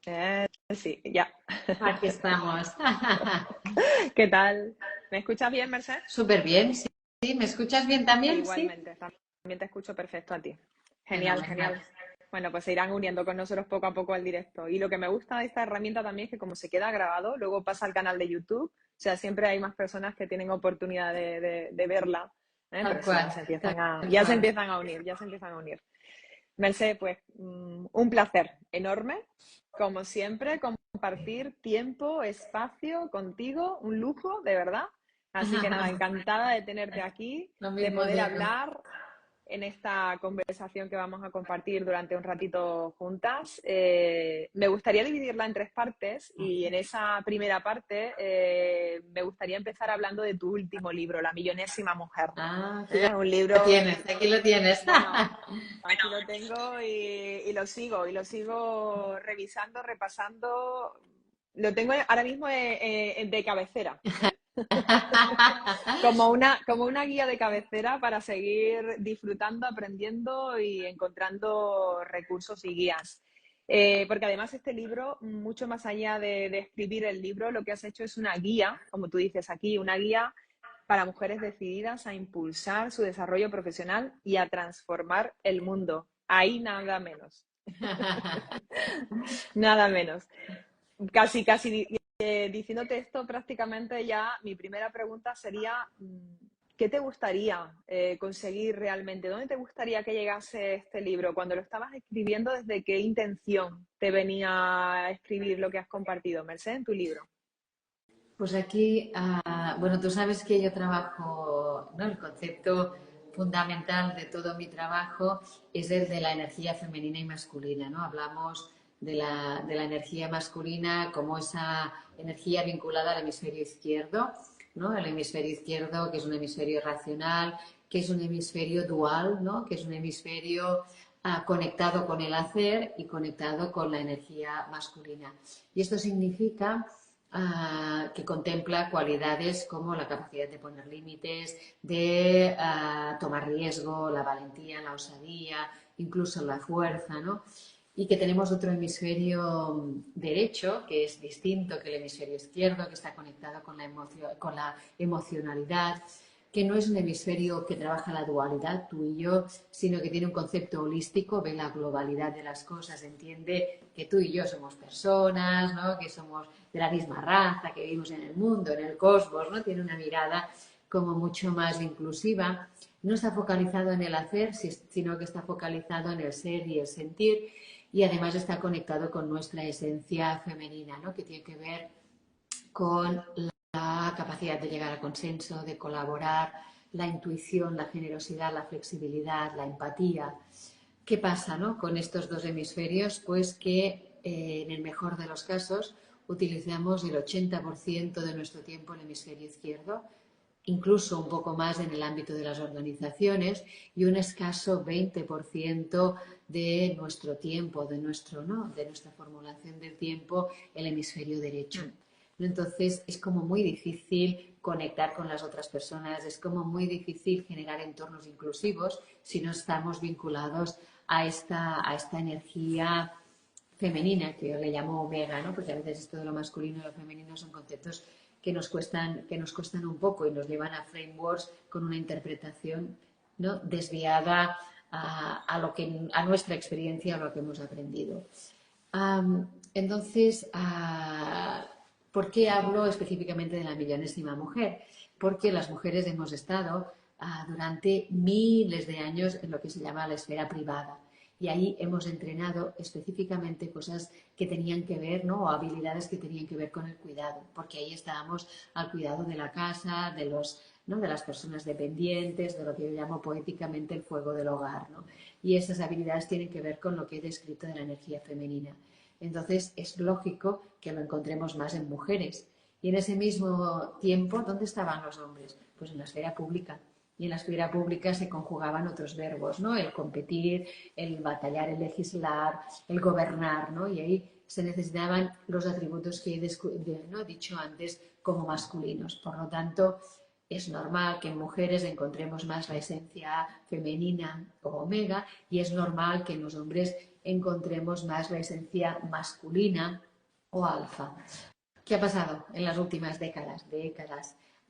Sí, ya. Aquí estamos. ¿Qué tal? ¿Me escuchas bien, Merced? Súper bien, sí. ¿Sí? ¿Me escuchas bien también? Sí. Igualmente, también te escucho perfecto a ti. Genial, Fenomenal. genial. Bueno, pues se irán uniendo con nosotros poco a poco al directo. Y lo que me gusta de esta herramienta también es que como se queda grabado, luego pasa al canal de YouTube. O sea, siempre hay más personas que tienen oportunidad de verla. Tal Pero sí, cual, tal ya se cual. empiezan a unir, ya se empiezan a unir. Merced, pues un placer enorme, como siempre, compartir tiempo, espacio contigo, un lujo, de verdad. Así que nada, encantada de tenerte aquí, Lo de mismo poder digo. hablar en esta conversación que vamos a compartir durante un ratito juntas. Me gustaría dividirla en tres partes y en esa primera parte me gustaría empezar hablando de tu último libro, La millonésima mujer. Ah, Un lo libro, tienes, aquí lo tienes. bueno, aquí lo tengo y lo sigo revisando, repasando. Lo tengo ahora mismo de cabecera, ¿eh? Como una guía de cabecera para seguir disfrutando, aprendiendo y encontrando recursos y guías. Porque además este libro, mucho más allá de escribir el libro, lo que has hecho es una guía, como tú dices aquí, una guía para mujeres decididas a impulsar su desarrollo profesional y a transformar el mundo. Ahí nada menos, nada menos. Casi diciéndote esto, prácticamente ya mi primera pregunta sería, ¿qué te gustaría conseguir realmente? ¿Dónde te gustaría que llegase este libro? Cuando lo estabas escribiendo, ¿desde qué intención te venía a escribir lo que has compartido, Merced, en tu libro? Pues aquí, bueno, tú sabes que yo trabajo, ¿no? El concepto fundamental de todo mi trabajo es el de la energía femenina y masculina, ¿no? Hablamos de la energía masculina como esa energía vinculada al hemisferio izquierdo, ¿no? El hemisferio izquierdo, que es un hemisferio racional, que es un hemisferio dual, ¿no? Que es un hemisferio conectado con el hacer y conectado con la energía masculina. Y esto significa que contempla cualidades como la capacidad de poner límites, de tomar riesgo, la valentía, la osadía, incluso la fuerza, ¿no? Y que tenemos otro hemisferio derecho, que es distinto que el hemisferio izquierdo, que está conectado con la emocionalidad, que no es un hemisferio que trabaja la dualidad, tú y yo, sino que tiene un concepto holístico, ve la globalidad de las cosas, entiende que tú y yo somos personas, ¿no? Que somos de la misma raza, que vivimos en el mundo, en el cosmos, ¿no? Tiene una mirada como mucho más inclusiva. No está focalizado en el hacer, sino que está focalizado en el ser y el sentir, y además está conectado con nuestra esencia femenina, ¿no? Que tiene que ver con la capacidad de llegar a consenso, de colaborar, la intuición, la generosidad, la flexibilidad, la empatía. ¿Qué pasa, no? Con estos dos hemisferios? Pues que en el mejor de los casos utilizamos el 80% de nuestro tiempo en el hemisferio izquierdo, incluso un poco más en el ámbito de las organizaciones y un escaso 20% de nuestro tiempo, ¿no? De nuestra formulación del tiempo, el hemisferio derecho. Mm. Entonces es como muy difícil conectar con las otras personas, es como muy difícil generar entornos inclusivos si no estamos vinculados a esta energía femenina, que yo le llamo omega, ¿no? Porque a veces esto de lo masculino y lo femenino son conceptos que nos cuestan un poco y nos llevan a frameworks con una interpretación, ¿no? Desviada a nuestra experiencia, a lo que hemos aprendido. Entonces, ¿por qué hablo específicamente de la millonésima mujer? Porque las mujeres hemos estado durante miles de años en lo que se llama la esfera privada. Y ahí hemos entrenado específicamente cosas que tenían que ver, ¿no? O habilidades que tenían que ver con el cuidado, porque ahí estábamos al cuidado de la casa, ¿no? De las personas dependientes, de lo que yo llamo poéticamente el fuego del hogar, ¿no? Y esas habilidades tienen que ver con lo que he descrito de la energía femenina. Entonces es lógico que lo encontremos más en mujeres. Y en ese mismo tiempo, ¿dónde estaban los hombres? Pues en la esfera pública. Y en la esfera pública se conjugaban otros verbos, ¿no? El competir, el batallar, el legislar, el gobernar, ¿no? Y ahí se necesitaban los atributos que he dicho antes como masculinos. Por lo tanto, es normal que en mujeres encontremos más la esencia femenina o omega y es normal que en los hombres encontremos más la esencia masculina o alfa. ¿Qué ha pasado en las últimas décadas?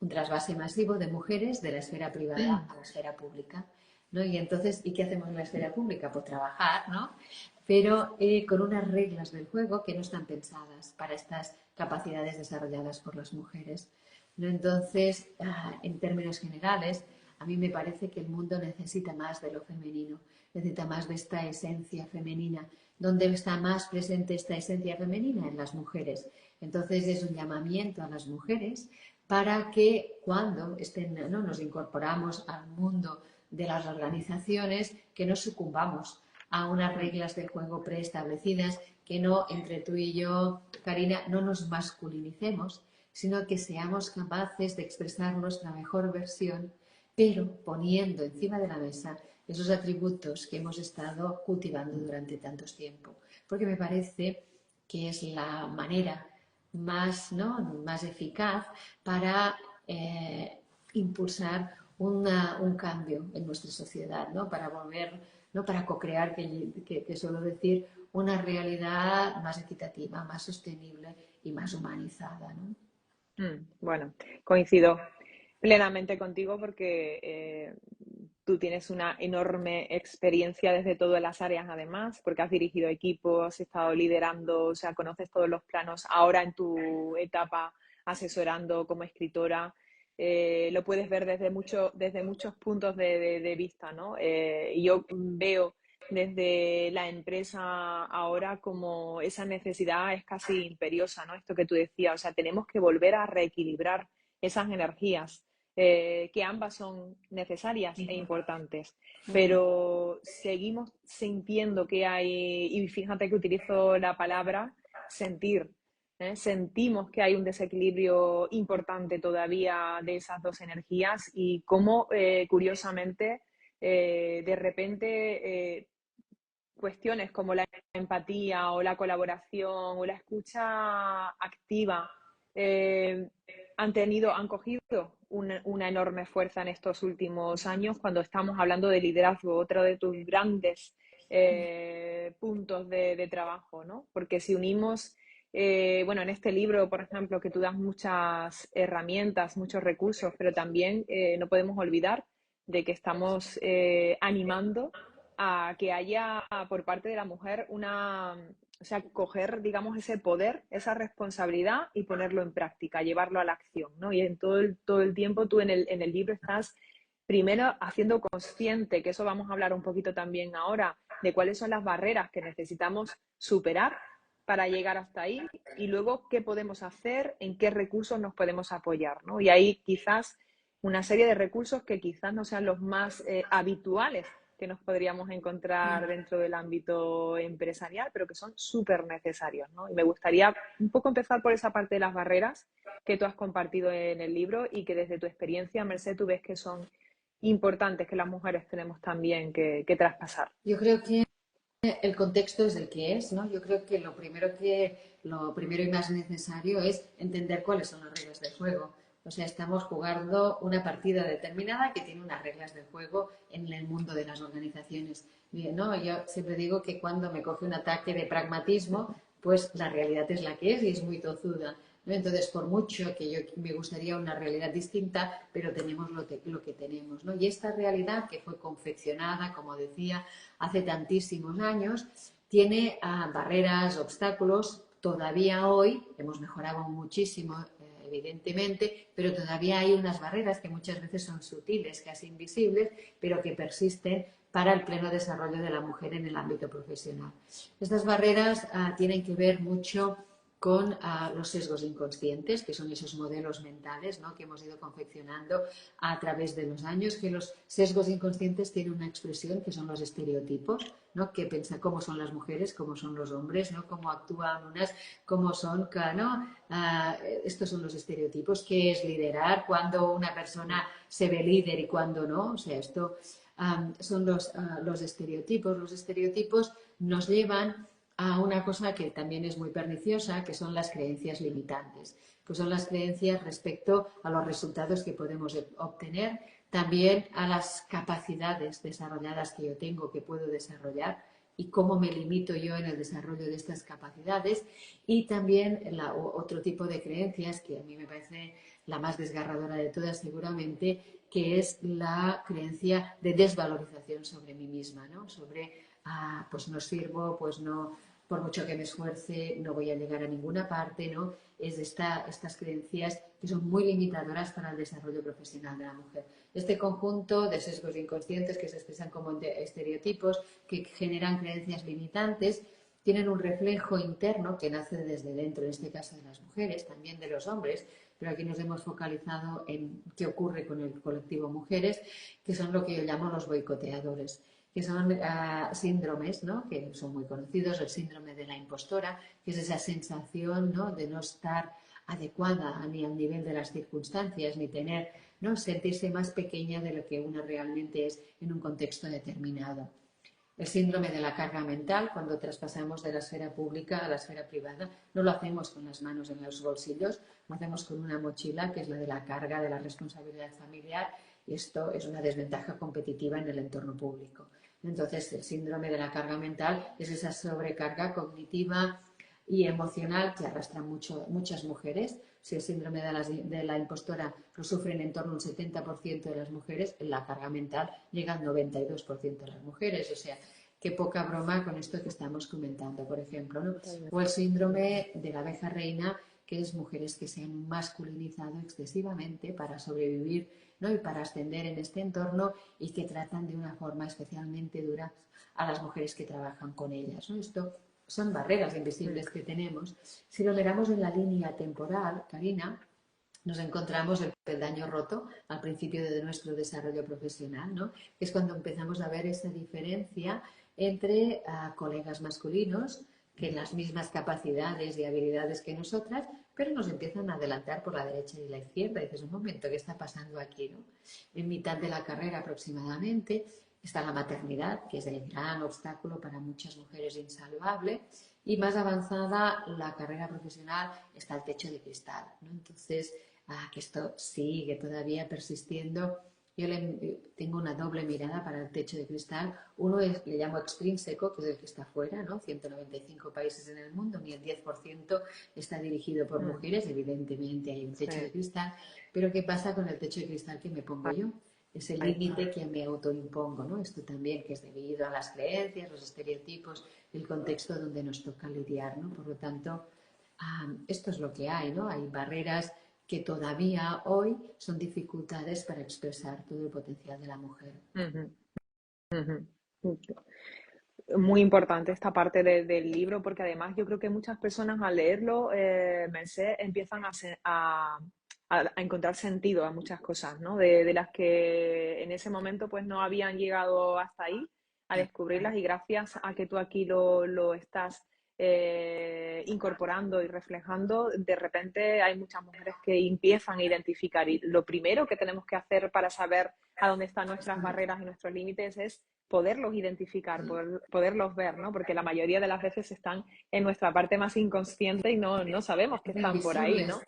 Un trasvase masivo de mujeres de la esfera privada a la esfera pública, ¿no? Y entonces, ¿y qué hacemos en la esfera pública? Pues trabajar, ¿no? Pero con unas reglas del juego que no están pensadas para estas capacidades desarrolladas por las mujeres, ¿no? Entonces, en términos generales, a mí me parece que el mundo necesita más de lo femenino, necesita más de esta esencia femenina. ¿Dónde está más presente esta esencia femenina? En las mujeres. Entonces es un llamamiento a las mujeres para que cuando ¿no? nos incorporamos al mundo de las organizaciones, que no sucumbamos a unas reglas de juego preestablecidas, que no entre tú y yo, Karina, no nos masculinicemos, sino que seamos capaces de expresar nuestra mejor versión, pero poniendo encima de la mesa esos atributos que hemos estado cultivando durante tantos tiempos. Porque me parece que es la manera más, ¿no? más eficaz para impulsar un cambio en nuestra sociedad, ¿no? Para volver, ¿no? para co-crear, que suelo decir, una realidad más equitativa, más sostenible y más humanizada, ¿no? Bueno, coincido plenamente contigo porque tú tienes una enorme experiencia desde todas las áreas, además, porque has dirigido equipos, has estado liderando, o sea, conoces todos los planos. Ahora en tu etapa asesorando como escritora, lo puedes ver desde muchos puntos de vista, ¿no? Y yo veo desde la empresa ahora como esa necesidad es casi imperiosa, ¿no? Esto que tú decías, o sea, tenemos que volver a reequilibrar esas energías, que ambas son necesarias e importantes, pero seguimos sintiendo que hay, y fíjate que utilizo la palabra sentir, ¿eh? Sentimos que hay un desequilibrio importante todavía de esas dos energías y cómo, curiosamente, de repente cuestiones como la empatía o la colaboración o la escucha activa eh, han cogido una enorme fuerza en estos últimos años cuando estamos hablando de liderazgo, otro de tus grandes puntos de trabajo, ¿no? Porque si unimos, bueno, en este libro, por ejemplo, que tú das muchas herramientas, muchos recursos, pero también no podemos olvidar de que estamos animando a que haya por parte de la mujer o sea, coger, digamos, ese poder, esa responsabilidad y ponerlo en práctica, llevarlo a la acción, ¿no? Y en todo el tiempo tú en el libro estás primero haciendo consciente, que eso vamos a hablar un poquito también ahora, de cuáles son las barreras que necesitamos superar para llegar hasta ahí y luego qué podemos hacer, en qué recursos nos podemos apoyar, ¿no? Y ahí quizás una serie de recursos que quizás no sean los más habituales que nos podríamos encontrar dentro del ámbito empresarial, pero que son súper necesarios, ¿no? Y me gustaría un poco empezar por esa parte de las barreras que tú has compartido en el libro y que desde tu experiencia, Merced, tú ves que son importantes, que las mujeres tenemos también que traspasar. Yo creo que el contexto es el que es, ¿no? Yo creo que lo primero y más necesario es entender cuáles son las reglas del juego. O sea, estamos jugando una partida determinada que tiene unas reglas del juego en el mundo de las organizaciones. Bien, ¿no? Yo siempre digo que cuando me coge un ataque de pragmatismo, pues la realidad es la que es y es muy tozuda, ¿no? Entonces, por mucho que yo me gustaría una realidad distinta, pero tenemos lo que tenemos, ¿no? Y esta realidad que fue confeccionada, como decía, hace tantísimos años, tiene barreras, obstáculos. Todavía hoy hemos mejorado muchísimo, evidentemente, pero todavía hay unas barreras que muchas veces son sutiles, casi invisibles, pero que persisten para el pleno desarrollo de la mujer en el ámbito profesional. Estas barreras tienen que ver mucho con los sesgos inconscientes, que son esos modelos mentales, ¿no? que hemos ido confeccionando a través de los años, que los sesgos inconscientes tienen una expresión que son los estereotipos, ¿no? que piensa cómo son las mujeres, cómo son los hombres, ¿no? cómo actúan unas, cómo son, ¿no? Estos son los estereotipos, qué es liderar, cuando una persona se ve líder y cuando no, o sea, esto son los estereotipos. Los estereotipos nos llevan a una cosa que también es muy perniciosa, que son las creencias limitantes, que son las creencias respecto a los resultados que podemos obtener, también a las capacidades desarrolladas que yo tengo, que puedo desarrollar y cómo me limito yo en el desarrollo de estas capacidades. Y también otro tipo de creencias que a mí me parece la más desgarradora de todas seguramente, que es la creencia de desvalorización sobre mí misma, ¿no? Sobre, pues no sirvo, pues no, por mucho que me esfuerce, no voy a llegar a ninguna parte, ¿no? Es estas creencias que son muy limitadoras para el desarrollo profesional de la mujer. Este conjunto de sesgos inconscientes que se expresan como estereotipos, que generan creencias limitantes, tienen un reflejo interno que nace desde dentro, en este caso de las mujeres, también de los hombres, pero aquí nos hemos focalizado en qué ocurre con el colectivo mujeres, que son lo que yo llamo los boicoteadores, que son síndromes, ¿no? Que son muy conocidos, el síndrome de la impostora, que es esa sensación, ¿no? De no estar adecuada ni al nivel de las circunstancias, ni tener, ¿no? Sentirse más pequeña de lo que una realmente es en un contexto determinado. El síndrome de la carga mental, cuando traspasamos de la esfera pública a la esfera privada, no lo hacemos con las manos en los bolsillos, lo hacemos con una mochila que es la de la carga, de la responsabilidad familiar, y esto es una desventaja competitiva en el entorno público. Entonces, el síndrome de la carga mental es esa sobrecarga cognitiva y emocional que arrastran muchas mujeres. Si el síndrome de la impostora lo sufren en torno a un 70% de las mujeres, la carga mental llega al 92% de las mujeres. O sea, qué poca broma con esto que estamos comentando, por ejemplo, ¿no? O el síndrome de la abeja reina, que es mujeres que se han masculinizado excesivamente para sobrevivir, ¿no? Y para ascender en este entorno, y que tratan de una forma especialmente dura a las mujeres que trabajan con ellas, ¿no? Esto son barreras invisibles que tenemos. Si lo miramos en la línea temporal, Karina, nos encontramos el peldaño roto al principio de nuestro desarrollo profesional, ¿no? Que es cuando empezamos a ver esa diferencia entre colegas masculinos que en las mismas capacidades y habilidades que nosotras, pero nos empiezan a adelantar por la derecha y la izquierda. Y dices, un momento, ¿qué está pasando aquí, no? En mitad de la carrera aproximadamente está la maternidad, que es el gran obstáculo para muchas mujeres insalvable, y más avanzada la carrera profesional está el techo de cristal, ¿no? Entonces, que esto sigue todavía persistiendo. Yo tengo una doble mirada para el techo de cristal. Uno es, le llamo extrínseco, que es el que está fuera, ¿no? 195 países en el mundo, ni el 10% está dirigido por mujeres, evidentemente hay un techo de cristal, pero ¿qué pasa con el techo de cristal que me pongo yo? Ese límite que me autoimpongo, ¿no? Esto también que es debido a las creencias, los estereotipos, el contexto donde nos toca lidiar, ¿no? Por lo tanto, esto es lo que hay, ¿no? Hay barreras que todavía hoy son dificultades para expresar todo el potencial de la mujer. Muy importante esta parte del libro, porque además yo creo que muchas personas al leerlo, Merced, empiezan a encontrar sentido a muchas cosas, ¿no? De las que en ese momento pues no habían llegado hasta ahí a descubrirlas, y gracias a que tú aquí lo estás incorporando y reflejando, de repente hay muchas mujeres que empiezan a identificar, y lo primero que tenemos que hacer para saber a dónde están nuestras barreras y nuestros límites es poderlos identificar, poderlos ver, ¿no? Porque la mayoría de las veces están en nuestra parte más inconsciente y no sabemos que están por ahí, ¿no?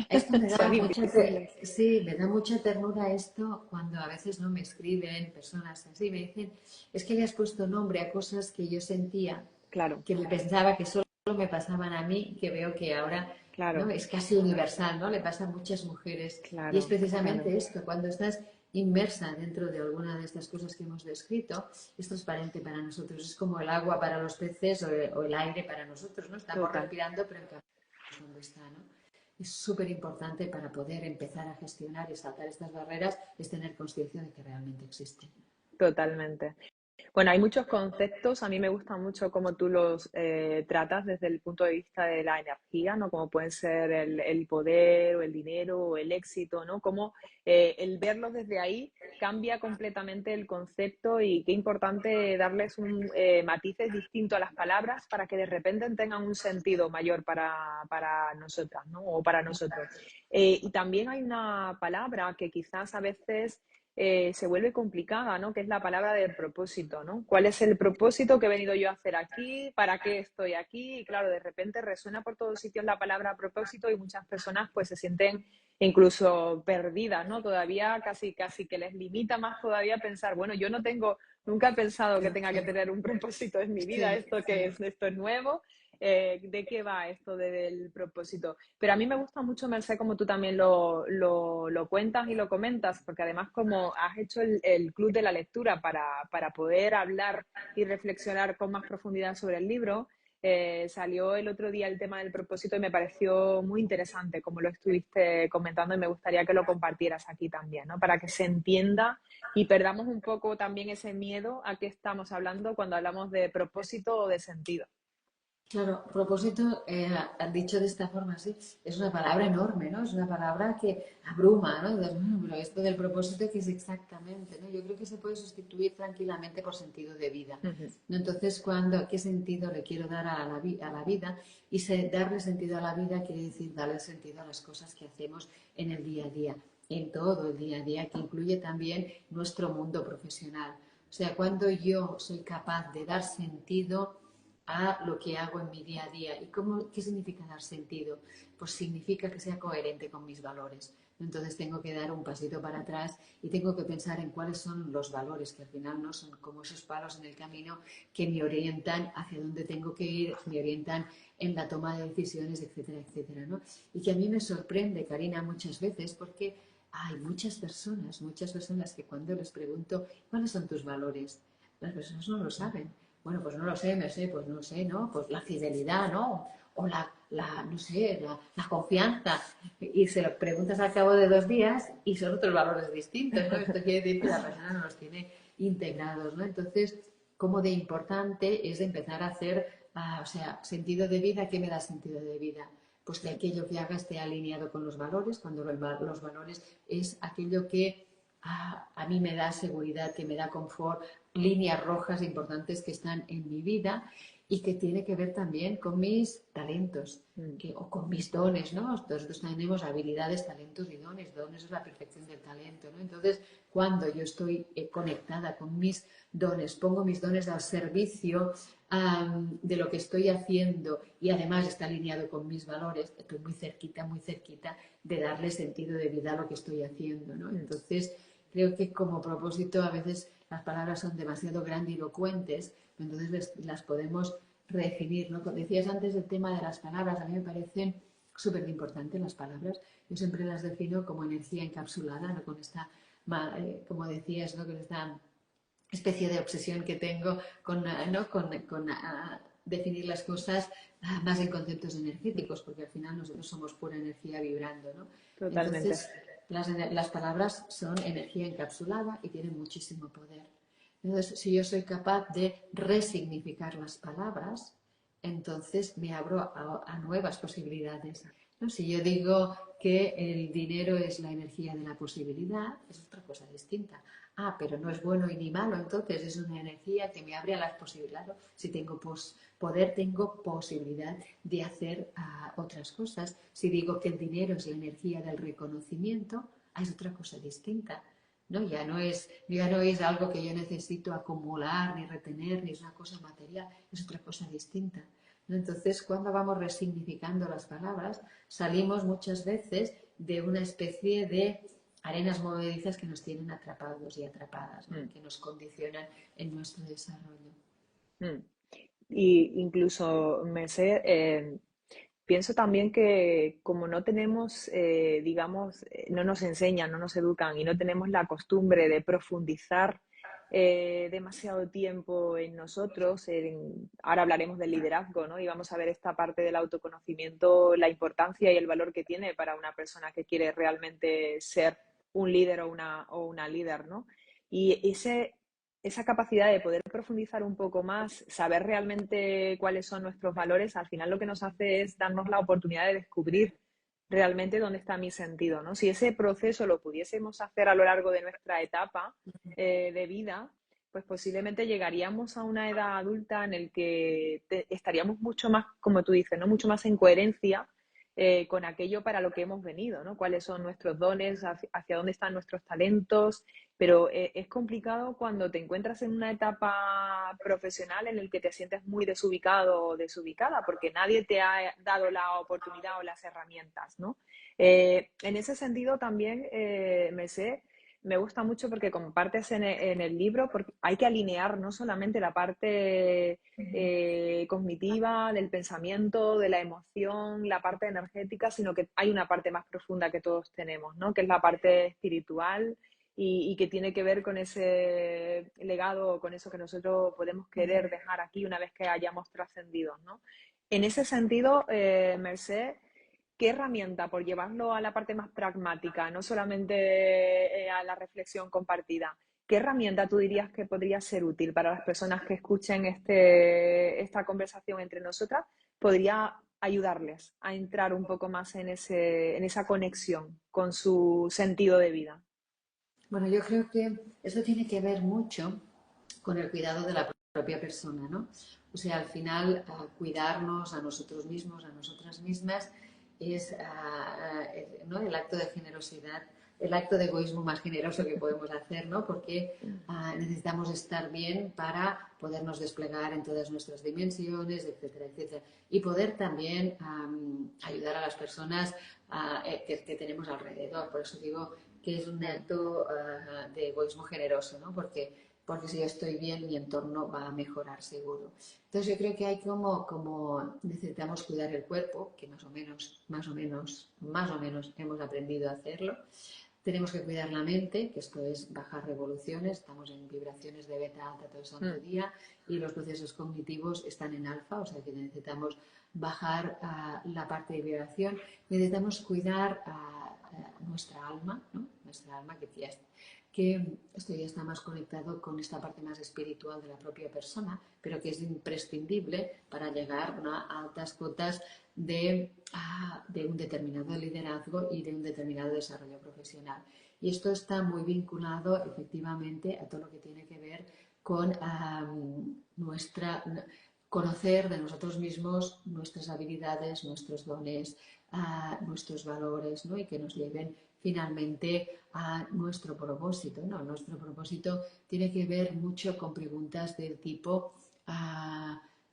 Esto me da Son invisibles. sí, me da mucha ternura esto cuando a veces no me escriben personas así, me dicen, es que le has puesto nombre a cosas que yo sentía, Claro, que me pensaba que solo me pasaban a mí, que veo que ahora, ¿no? claro, Es casi universal, ¿no? Le pasa a muchas mujeres. Y es claro, precisamente claro. esto, cuando estás inmersa dentro de alguna de estas cosas que hemos descrito, es transparente para nosotros. Es como el agua para los peces o el aire para nosotros, ¿no? Estamos Total. respirando, pero en cambio dónde está, ¿no? Es súper importante para poder empezar a gestionar y saltar estas barreras, es tener conciencia de que realmente existen. Totalmente. Bueno, hay muchos conceptos, a mí me gusta mucho cómo tú los tratas desde el punto de vista de la energía, ¿no? Como pueden ser el poder o el dinero o el éxito, ¿no? Como el verlos desde ahí cambia completamente el concepto, y qué importante darles un matices distintos a las palabras para que de repente tengan un sentido mayor para nosotras, ¿no? O para nosotros. Y también hay una palabra que quizás a veces se vuelve complicada, ¿no? Que es la palabra del propósito, ¿no? ¿Cuál es el propósito que he venido yo a hacer aquí? ¿Para qué estoy aquí? Y claro, de repente resuena por todos sitios la palabra propósito, y muchas personas pues se sienten incluso perdidas, ¿no? Todavía casi que les limita más todavía pensar, bueno, yo no tengo, nunca he pensado que tenga que tener un propósito en mi vida, Sí, esto que sí. es, esto es nuevo, ¿de qué va esto del propósito? Pero a mí me gusta mucho, Merced, como tú también lo cuentas y lo comentas, porque además como has hecho el club de la lectura para poder hablar y reflexionar con más profundidad sobre el libro, salió el otro día el tema del propósito y me pareció muy interesante como lo estuviste comentando y me gustaría que lo compartieras aquí también, ¿no? Para que se entienda y perdamos un poco también ese miedo a qué estamos hablando cuando hablamos de propósito o de sentido. Claro, propósito, dicho de esta forma, sí, es una palabra enorme, ¿no? Es una palabra que abruma, ¿no? Dices, bueno, pero esto del propósito, ¿qué es exactamente, no? Yo creo que se puede sustituir tranquilamente por sentido de vida, Uh -huh. ¿no? Entonces, ¿qué sentido le quiero dar a la vida? Y darle sentido a la vida quiere decir darle sentido a las cosas que hacemos en el día a día, en todo el día a día, que incluye también nuestro mundo profesional. O sea, cuando yo soy capaz de dar sentido a lo que hago en mi día a día. ¿Y qué significa dar sentido? Pues significa que sea coherente con mis valores. Entonces tengo que dar un pasito para atrás y tengo que pensar en cuáles son los valores, que al final no son como esos palos en el camino que me orientan hacia dónde tengo que ir, me orientan en la toma de decisiones, etcétera, etcétera, ¿no? Y que a mí me sorprende, Karina, muchas veces porque hay muchas personas que cuando les pregunto cuáles son tus valores, las personas no lo saben. Bueno, pues no lo sé, pues no sé, ¿no? Pues la fidelidad, ¿no? O no sé, la confianza. Y se lo preguntas al cabo de 2 días y son otros valores distintos, ¿no? Esto quiere decir que la persona no los tiene integrados, ¿no? Entonces, cómo de importante es empezar a hacer, o sea, sentido de vida, ¿qué me da sentido de vida? Pues que aquello que haga esté alineado con los valores, cuando los valores es aquello que a mí me da seguridad, que me da confort, líneas rojas importantes que están en mi vida y que tiene que ver también con mis talentos o con mis dones, ¿no? Nosotros tenemos habilidades, talentos y dones. Dones es la perfección del talento, ¿no? Entonces, cuando yo estoy conectada con mis dones, pongo mis dones al servicio de lo que estoy haciendo y además está alineado con mis valores, estoy muy cerquita de darle sentido de vida a lo que estoy haciendo, ¿no? Entonces, creo que como propósito a veces las palabras son demasiado grandilocuentes, entonces las podemos redefinir, ¿no? Como decías antes, el tema de las palabras, a mí me parecen súper importantes las palabras. Yo siempre las defino como energía encapsulada, ¿no? Con esta, como decías, ¿no? Con esta especie de obsesión que tengo ¿no? con definir las cosas más en conceptos energéticos, porque al final nosotros somos pura energía vibrando, ¿no? Totalmente. Entonces, las palabras son energía encapsulada y tienen muchísimo poder. Entonces, si yo soy capaz de resignificar las palabras, entonces me abro a nuevas posibilidades, ¿no? Si yo digo que el dinero es la energía de la posibilidad, es otra cosa distinta. Pero no es bueno y ni malo, entonces es una energía que me abre a las posibilidades. Si tengo poder, tengo posibilidad de hacer otras cosas. Si digo que el dinero es la energía del reconocimiento, es otra cosa distinta. ¿No? Ya no es algo que yo necesito acumular, ni retener, ni es una cosa material, es otra cosa distinta. ¿No? Entonces, cuando vamos resignificando las palabras, salimos muchas veces de una especie de arenas movedizas que nos tienen atrapados y atrapadas, ¿no? Que nos condicionan en nuestro desarrollo. Mm. Y incluso, Merced, pienso también que como no tenemos, digamos, no nos enseñan, no nos educan y no tenemos la costumbre de profundizar demasiado tiempo en nosotros, ahora hablaremos del liderazgo, ¿no? Y vamos a ver esta parte del autoconocimiento, la importancia y el valor que tiene para una persona que quiere realmente ser un líder o una líder, ¿no? Y esa capacidad de poder profundizar un poco más, saber realmente cuáles son nuestros valores, al final lo que nos hace es darnos la oportunidad de descubrir realmente dónde está mi sentido, ¿no? Si ese proceso lo pudiésemos hacer a lo largo de nuestra etapa de vida, pues posiblemente llegaríamos a una edad adulta en el que estaríamos mucho más, como tú dices, ¿no? Mucho más en coherencia con aquello para lo que hemos venido, ¿no? Cuáles son nuestros dones, hacia dónde están nuestros talentos, pero es complicado cuando te encuentras en una etapa profesional en el que te sientes muy desubicado o desubicada, porque nadie te ha dado la oportunidad o las herramientas, ¿no? En ese sentido también, me gusta mucho porque compartes en el libro, porque hay que alinear no solamente la parte cognitiva, del pensamiento, de la emoción, la parte energética, sino que hay una parte más profunda que todos tenemos, ¿no? Que es la parte espiritual y que tiene que ver con ese legado, con eso que nosotros podemos querer dejar aquí una vez que hayamos trascendido, ¿no? En ese sentido, Merced, ¿qué herramienta, por llevarlo a la parte más pragmática, no solamente a la reflexión compartida, qué herramienta tú dirías que podría ser útil para las personas que escuchen esta conversación entre nosotras? Podría ayudarles a entrar un poco más en esa conexión con su sentido de vida. Bueno, yo creo que eso tiene que ver mucho con el cuidado de la propia persona, ¿no? O sea, al final, cuidarnos a nosotros mismos, a nosotras mismas, es ¿no? El acto de generosidad, el acto de egoísmo más generoso que podemos hacer, ¿no? Porque necesitamos estar bien para podernos desplegar en todas nuestras dimensiones, etcétera, etcétera. Y poder también ayudar a las personas que tenemos alrededor. Por eso digo que es un acto de egoísmo generoso, ¿no? Porque si yo estoy bien, mi entorno va a mejorar seguro. Entonces yo creo que hay como necesitamos cuidar el cuerpo, que más o menos hemos aprendido a hacerlo. Tenemos que cuidar la mente, que esto es bajar revoluciones, estamos en vibraciones de beta alta todo el santo día y los procesos cognitivos están en alfa, o sea que necesitamos bajar la parte de vibración, necesitamos cuidar nuestra alma, ¿no? Nuestra alma que esto ya está más conectado con esta parte más espiritual de la propia persona, pero que es imprescindible para llegar a altas cotas de un determinado liderazgo y de un determinado desarrollo profesional. Y esto está muy vinculado efectivamente a todo lo que tiene que ver con conocer de nosotros mismos nuestras habilidades, nuestros dones, nuestros valores, ¿no? Y que nos lleven finalmente a nuestro propósito, ¿no? Nuestro propósito tiene que ver mucho con preguntas del tipo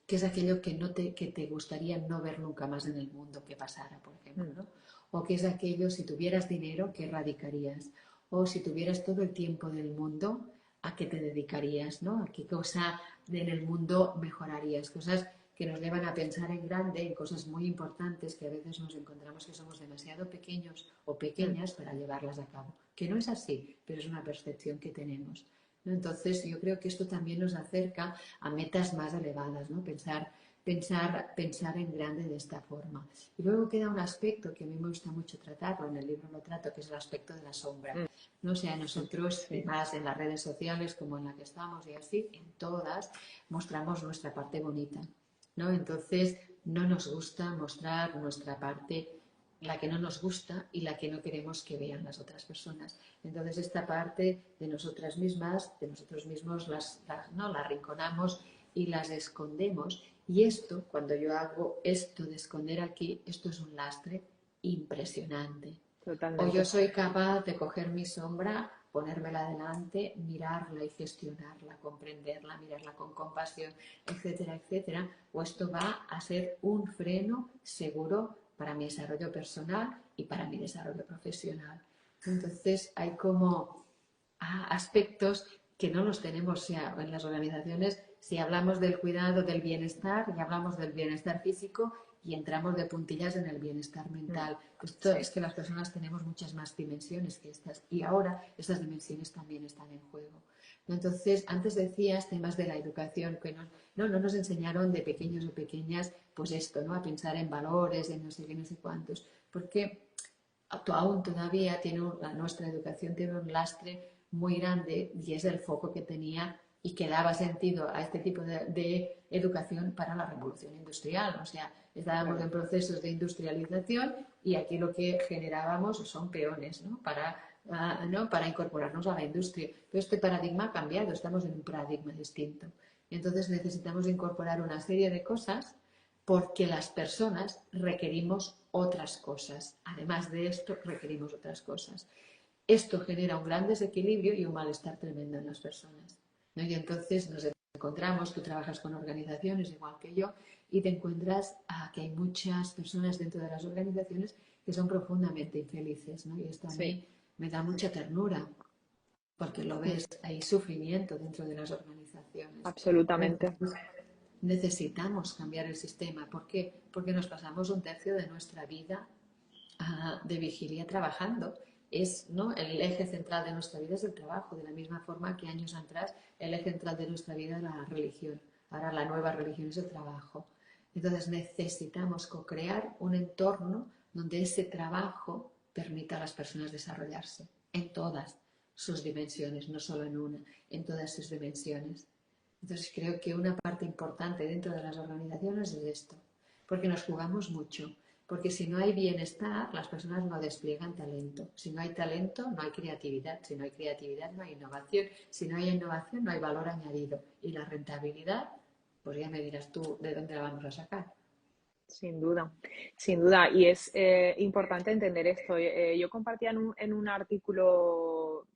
¿qué es aquello que te gustaría no ver nunca más en el mundo que pasara, por ejemplo, ¿no? O qué es aquello, si tuvieras dinero, ¿qué radicarías? O si tuvieras todo el tiempo del mundo, ¿a qué te dedicarías, ¿no? ¿A qué cosa en el mundo mejorarías? Cosas que nos llevan a pensar en grande, en cosas muy importantes que a veces nos encontramos que somos demasiado pequeños o pequeñas para llevarlas a cabo. Que no es así, pero es una percepción que tenemos, ¿no? Entonces yo creo que esto también nos acerca a metas más elevadas, ¿no? Pensar en grande de esta forma. Y luego queda un aspecto que a mí me gusta mucho tratarlo, en el libro lo trato, que es el aspecto de la sombra. ¿No? O sea, nosotros, Sí. más en las redes sociales como en la que estamos y así, en todas, mostramos nuestra parte bonita, ¿no? Entonces, no nos gusta mostrar nuestra parte, la que no nos gusta y la que no queremos que vean las otras personas. Entonces, esta parte de nosotras mismas, de nosotros mismos, ¿no? Las arrinconamos y las escondemos. Y esto, cuando yo hago esto de esconder aquí, esto es un lastre impresionante. O yo Totalmente. soy capaz de coger mi sombra, ponérmela delante, mirarla y gestionarla, comprenderla, mirarla con compasión, etcétera, etcétera. O esto va a ser un freno seguro para mi desarrollo personal y para mi desarrollo profesional. Entonces hay como aspectos que no los tenemos, o sea, en las organizaciones. Si hablamos del cuidado del bienestar y hablamos del bienestar físico y entramos de puntillas en el bienestar mental. Esto Sí. es que las personas tenemos muchas más dimensiones que estas y ahora estas dimensiones también están en juego. Entonces, antes decías temas de la educación que no nos enseñaron de pequeños o pequeñas, pues esto, ¿no? A pensar en valores, en no sé qué, no sé cuántos, porque aún todavía nuestra educación tiene un lastre muy grande y es el foco que tenía y que daba sentido a este tipo de educación para la revolución industrial. O sea, estábamos en procesos de industrialización y aquí lo que generábamos son peones, ¿no? Para incorporarnos a la industria. Pero este paradigma ha cambiado, estamos en un paradigma distinto. Entonces necesitamos incorporar una serie de cosas porque las personas requerimos otras cosas. Además de esto, requerimos otras cosas. Esto genera un gran desequilibrio y un malestar tremendo en las personas, ¿no? Y entonces nos encontramos, tú trabajas con organizaciones igual que yo, y te encuentras que hay muchas personas dentro de las organizaciones que son profundamente infelices, ¿no? Y esto a Sí. mí me da mucha ternura, porque lo Mm. ves, hay sufrimiento dentro de las organizaciones. Absolutamente. Necesitamos cambiar el sistema. ¿Por qué? Porque nos pasamos un tercio de nuestra vida de vigilia trabajando. Es, ¿no? El eje central de nuestra vida es el trabajo, de la misma forma que años atrás el eje central de nuestra vida era la religión. Ahora la nueva religión es el trabajo. Entonces necesitamos co-crear un entorno donde ese trabajo permita a las personas desarrollarse en todas sus dimensiones, no solo en una, en todas sus dimensiones. Entonces creo que una parte importante dentro de las organizaciones es esto, porque nos jugamos mucho, porque si no hay bienestar, las personas no despliegan talento. Si no hay talento, no hay creatividad. Si no hay creatividad, no hay innovación. Si no hay innovación, no hay valor añadido. Y la rentabilidad, pues ya me dirás tú de dónde la vamos a sacar. Sin duda, sin duda. Y es importante entender esto. Yo compartía en un artículo,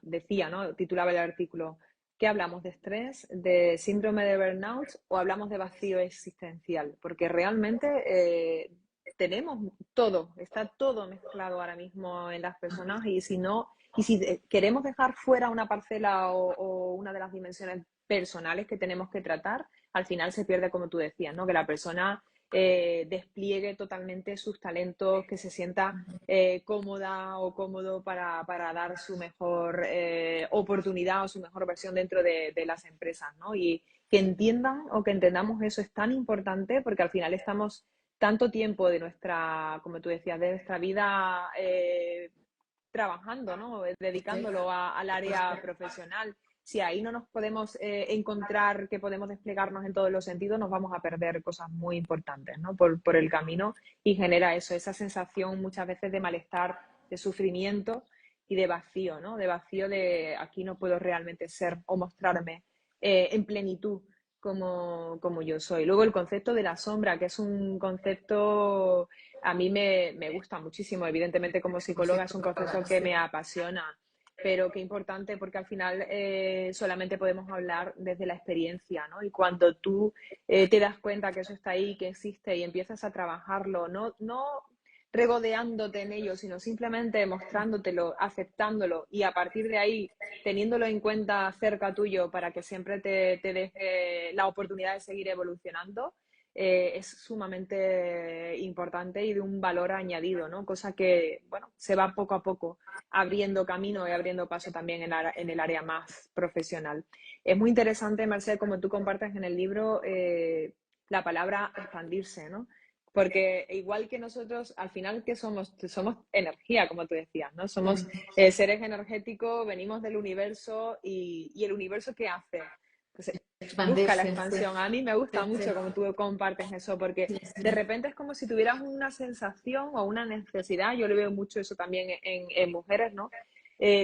decía, ¿no? Titulaba el artículo, ¿qué hablamos de estrés, de síndrome de burnout o hablamos de vacío existencial? Porque realmente tenemos todo, está todo mezclado ahora mismo en las personas y si no, y si queremos dejar fuera una parcela o una de las dimensiones personales que tenemos que tratar, al final se pierde, como tú decías, ¿no? Que la persona despliegue totalmente sus talentos, que se sienta cómoda o cómodo para dar su mejor oportunidad o su mejor versión dentro de las empresas, ¿no? Y que entiendan o que entendamos eso es tan importante porque al final estamos tanto tiempo de nuestra, como tú decías, de nuestra vida trabajando, ¿no? Dedicándolo al área profesional. Si ahí no nos podemos encontrar que podemos desplegarnos en todos los sentidos, nos vamos a perder cosas muy importantes, ¿no? Por el camino y genera eso, esa sensación muchas veces de malestar, de sufrimiento y de vacío, ¿no? De vacío de aquí no puedo realmente ser o mostrarme en plenitud como yo soy. Luego el concepto de la sombra, que es un concepto a mí me gusta muchísimo. Evidentemente, como psicóloga es un concepto que me apasiona, pero qué importante porque al final solamente podemos hablar desde la experiencia, ¿no? Y cuando tú te das cuenta que eso está ahí, que existe y empiezas a trabajarlo, no regodeándote en ello, sino simplemente mostrándotelo, aceptándolo y a partir de ahí teniéndolo en cuenta cerca tuyo para que siempre te deje la oportunidad de seguir evolucionando, es sumamente importante y de un valor añadido, ¿no? Cosa que, bueno, se va poco a poco abriendo camino y abriendo paso también en el área más profesional. Es muy interesante, Marcel, como tú compartes en el libro, la palabra expandirse, ¿no? Porque igual que nosotros, al final, ¿qué somos? Somos energía, como tú decías, ¿no? Somos seres energéticos, venimos del universo y el universo, ¿qué hace? Pues busca la Expandirse. expansión. A mí me gusta mucho como tú compartes eso, porque de repente es como si tuvieras una sensación o una necesidad, yo le veo mucho eso también en mujeres, ¿no?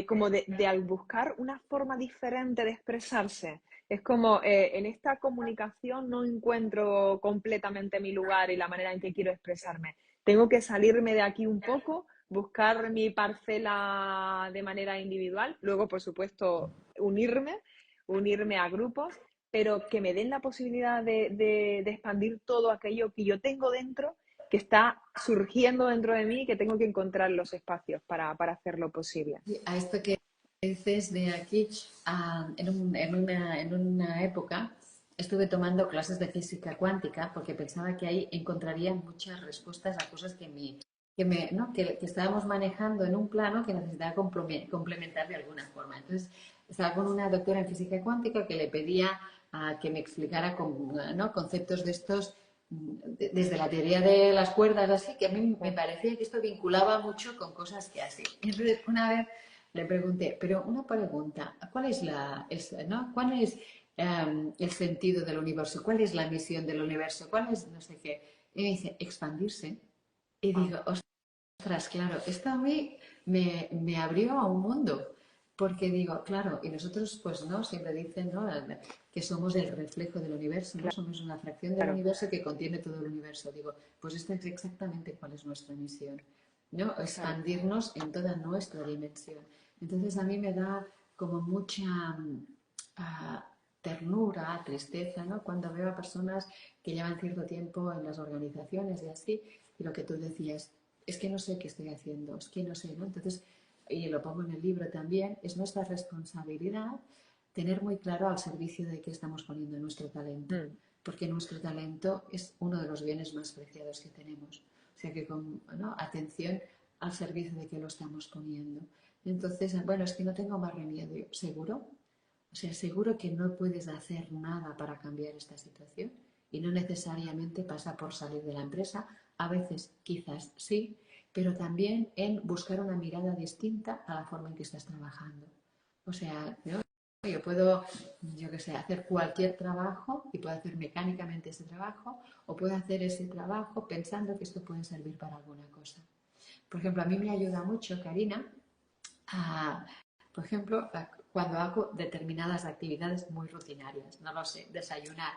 Como de al buscar una forma diferente de expresarse. Es como en esta comunicación no encuentro completamente mi lugar y la manera en que quiero expresarme. Tengo que salirme de aquí un poco, buscar mi parcela de manera individual, luego, por supuesto, unirme a grupos, pero que me den la posibilidad de expandir todo aquello que yo tengo dentro, que está surgiendo dentro de mí y que tengo que encontrar los espacios para hacerlo posible. A esto que dices de aquí, en una época estuve tomando clases de física cuántica porque pensaba que ahí encontraría muchas respuestas a cosas ¿no? que estábamos manejando en un plano que necesitaba complementar de alguna forma. Entonces, estaba con una doctora en física cuántica que le pedía que me explicara ¿no? conceptos de estos desde la teoría de las cuerdas, así, que a mí me parecía que esto vinculaba mucho con cosas que así. Y entonces, una vez le pregunté, pero una pregunta, ¿cuál es ¿no? ¿Cuál es el sentido del universo? ¿Cuál es la misión del universo? ¿Cuál es no sé qué? Y me dice, expandirse. Y digo, ostras, claro, esto a mí me abrió a un mundo. Porque digo, claro, y nosotros, pues no, siempre dicen, ¿no? que somos el reflejo del universo, ¿no? Somos una fracción del Claro, universo que contiene todo el universo. Digo, pues esta es exactamente cuál es nuestra misión, ¿no? claro. Expandirnos en toda nuestra dimensión. Entonces a mí me da como mucha ternura, tristeza, ¿no? Cuando veo a personas que llevan cierto tiempo en las organizaciones y así, y lo que tú decías, es que no sé qué estoy haciendo, es que no sé, ¿no? Entonces, y lo pongo en el libro también, es nuestra responsabilidad tener muy claro al servicio de qué estamos poniendo nuestro talento, Mm. porque nuestro talento es uno de los bienes más preciados que tenemos. O sea que con, ¿no? Atención al servicio de qué lo estamos poniendo. Entonces, bueno, es que no tengo más remedio, ¿seguro? O sea, seguro que no puedes hacer nada para cambiar esta situación y no necesariamente pasa por salir de la empresa. A veces quizás sí, pero también en buscar una mirada distinta a la forma en que estás trabajando. O sea, ¿no? Yo puedo, yo qué sé, hacer cualquier trabajo y puedo hacer mecánicamente ese trabajo o puedo hacer ese trabajo pensando que esto puede servir para alguna cosa. Por ejemplo, a mí me ayuda mucho, Karina, a, por ejemplo, cuando hago determinadas actividades muy rutinarias, no lo sé, desayunar,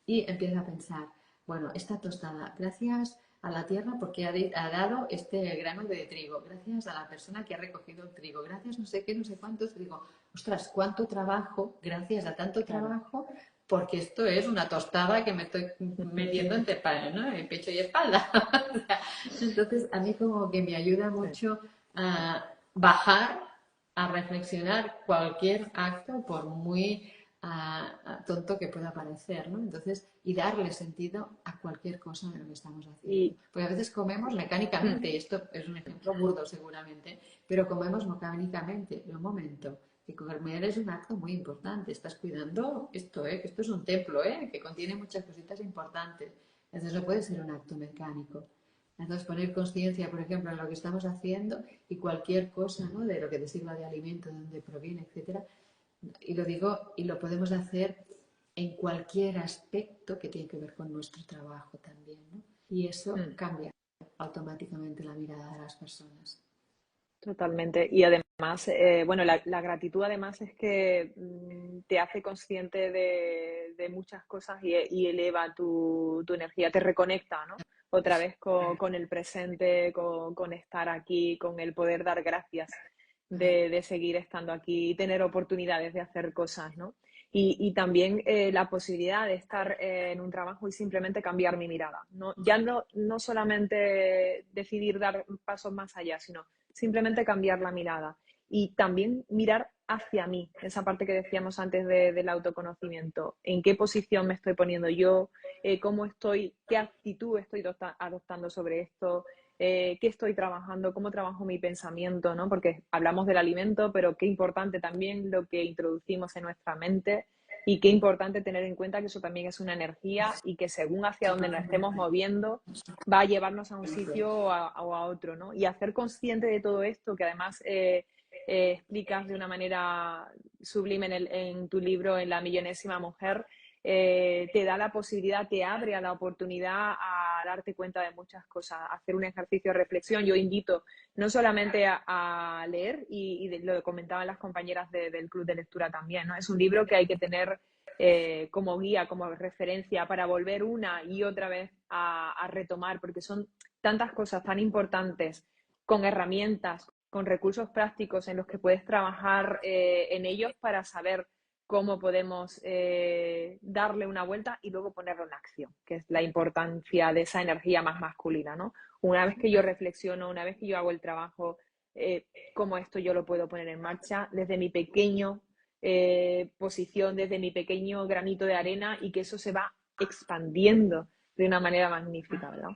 y empiezo a pensar, bueno, esta tostada, gracias a la tierra porque ha dado este grano de trigo, gracias a la persona que ha recogido el trigo, gracias no sé qué, no sé cuántos, digo, ostras, cuánto trabajo, gracias a tanto Claro. trabajo, porque esto es una tostada que me estoy metiendo entre, ¿no? En pecho y espalda. Entonces, a mí como que me ayuda Sí. mucho a bajar a reflexionar cualquier acto, por muy tonto que pueda parecer, ¿no? Entonces, y darle sentido a cualquier cosa de lo que estamos haciendo. Y Porque a veces comemos mm, mecánicamente, y esto es un ejemplo burdo seguramente, pero comemos mecánicamente. Un momento, que comer es un acto muy importante. Estás cuidando esto, que esto es un templo, que contiene muchas cositas importantes. Entonces no puede ser un acto mecánico. Entonces, poner conciencia, por ejemplo, en lo que estamos haciendo y cualquier cosa, ¿no? De lo que te sirva de alimento, de dónde proviene, etcétera. Y lo digo, y lo podemos hacer en cualquier aspecto que tiene que ver con nuestro trabajo también, ¿no? Y eso mm. cambia automáticamente la mirada de las personas. Totalmente. Y además, bueno, la gratitud además es que te hace consciente de muchas cosas y eleva tu energía, te reconecta, ¿no? Otra vez con el presente, con estar aquí, con el poder dar gracias de seguir estando aquí y tener oportunidades de hacer cosas, ¿no? Y también la posibilidad de estar en un trabajo y simplemente cambiar mi mirada. ¿No? Ya no solamente decidir dar pasos más allá, sino simplemente cambiar la mirada y también mirar hacia mí, esa parte que decíamos antes del autoconocimiento, en qué posición me estoy poniendo yo, cómo estoy, qué actitud estoy adoptando sobre esto, qué estoy trabajando, cómo trabajo mi pensamiento, ¿no? Porque hablamos del alimento, pero qué importante también lo que introducimos en nuestra mente y qué importante tener en cuenta que eso también es una energía y que según hacia donde nos estemos moviendo, va a llevarnos a un sitio o a otro, ¿no? Y hacer consciente de todo esto, que además explicas de una manera sublime en tu libro, en La millonésima mujer, te da la posibilidad, te abre a la oportunidad a darte cuenta de muchas cosas, a hacer un ejercicio de reflexión. Yo invito no solamente a leer, y lo comentaban las compañeras del club de lectura también, ¿no? Es un libro que hay que tener como guía, como referencia para volver una y otra vez a retomar, porque son tantas cosas tan importantes con herramientas, con recursos prácticos en los que puedes trabajar en ellos para saber cómo podemos darle una vuelta y luego ponerlo en acción, que es la importancia de esa energía más masculina, ¿no? Una vez que yo reflexiono, una vez que yo hago el trabajo, cómo esto yo lo puedo poner en marcha desde mi pequeño posición, desde mi pequeño granito de arena y que eso se va expandiendo de una manera magnífica, ¿verdad?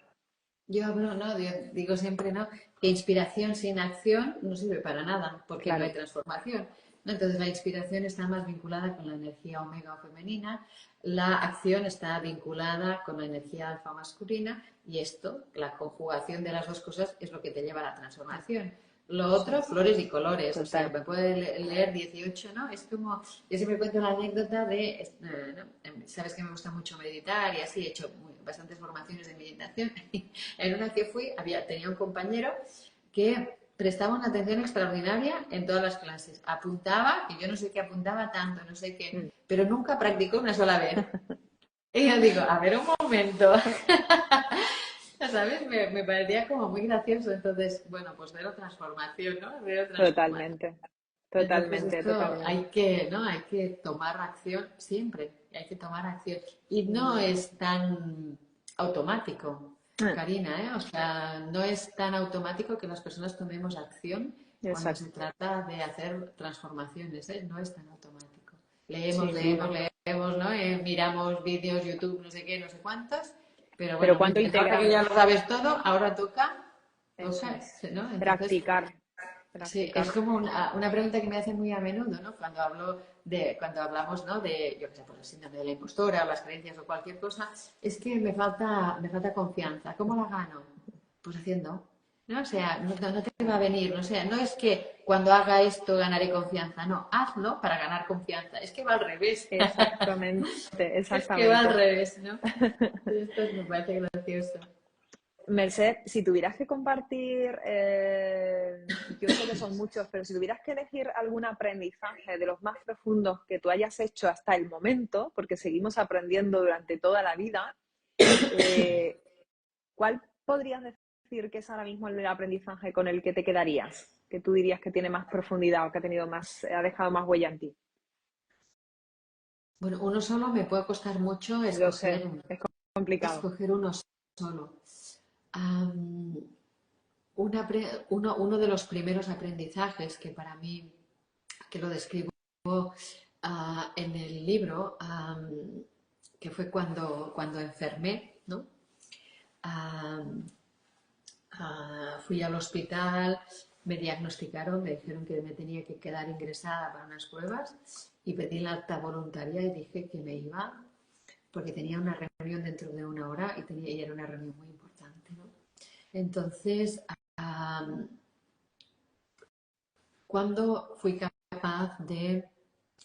Yo hablo, ¿no? Yo digo siempre, ¿no? Que inspiración sin acción no sirve para nada, porque no hay Claro. transformación, ¿no? Entonces la inspiración está más vinculada con la energía omega o femenina, la acción está vinculada con la energía alfa masculina y esto, la conjugación de las dos cosas es lo que te lleva a la transformación. Lo otro, flores y colores, o sea, Total. me puede leer 18, ¿no? Es como, yo siempre cuento la anécdota de, ¿no? Sabes que me gusta mucho meditar y así, he hecho bastantes formaciones de meditación. En una que fui, tenía un compañero que prestaba una atención extraordinaria en todas las clases. Apuntaba, que yo no sé qué apuntaba tanto, no sé qué, pero nunca practicó una sola vez. Y yo digo, a ver un momento. ¿Sabes? Me parecía como muy gracioso. Entonces, bueno, pues veo transformación, ¿no? Veo transformación. Totalmente, Entonces totalmente, esto hay totalmente. que, ¿no? Hay que tomar acción siempre, hay que tomar acción. Y Sin no duda. es tan automático, Karina, ¿eh? O sea, no es tan automático que las personas tomemos acción cuando se Exacto. trata de hacer transformaciones, ¿eh? No es tan automático. Leemos, Sin leemos, duda. leemos, ¿no? Miramos vídeos, YouTube, no sé qué, no sé cuántos, pero Pero bueno, muy ¿cuánto bien, ahora que ya lo integramos? sabes todo, ahora Eso toca, es. ¿no? Entonces, Practicar, sí, es practicar. como una pregunta que me hacen muy a menudo, ¿no? Cuando hablamos, ¿no? De, yo qué sé, por el síndrome de la impostora, o las creencias o cualquier cosa, es que me falta confianza. ¿Cómo la gano? Pues haciendo, ¿no? O sea, no te va a venir, no sea, no es que cuando haga esto ganaré confianza, no, hazlo para ganar confianza. Es que va al revés. Exactamente, Es que va al exactamente. revés, ¿no? Esto me parece gracioso. Merced, si tuvieras que compartir, yo sé que son muchos, pero si tuvieras que elegir algún aprendizaje de los más profundos que tú hayas hecho hasta el momento, porque seguimos aprendiendo durante toda la vida, eh, ¿cuál podrías decir que es ahora mismo el aprendizaje con el que te quedarías? Que tú dirías que tiene más profundidad o que ha tenido más, ha dejado más huella en ti. Bueno, uno solo me puede costar mucho Lo sé, es complicado. escoger uno solo. Am, uno de los primeros aprendizajes que para mí, que lo describo en el libro, que fue cuando enfermé, ¿no? Am, Fui al hospital, me diagnosticaron, me dijeron que me tenía que quedar ingresada para unas pruebas y pedí la alta voluntaria y dije que me iba porque tenía una reunión dentro de una hora y era una reunión muy importante, ¿no? Entonces, um, cuando fui capaz de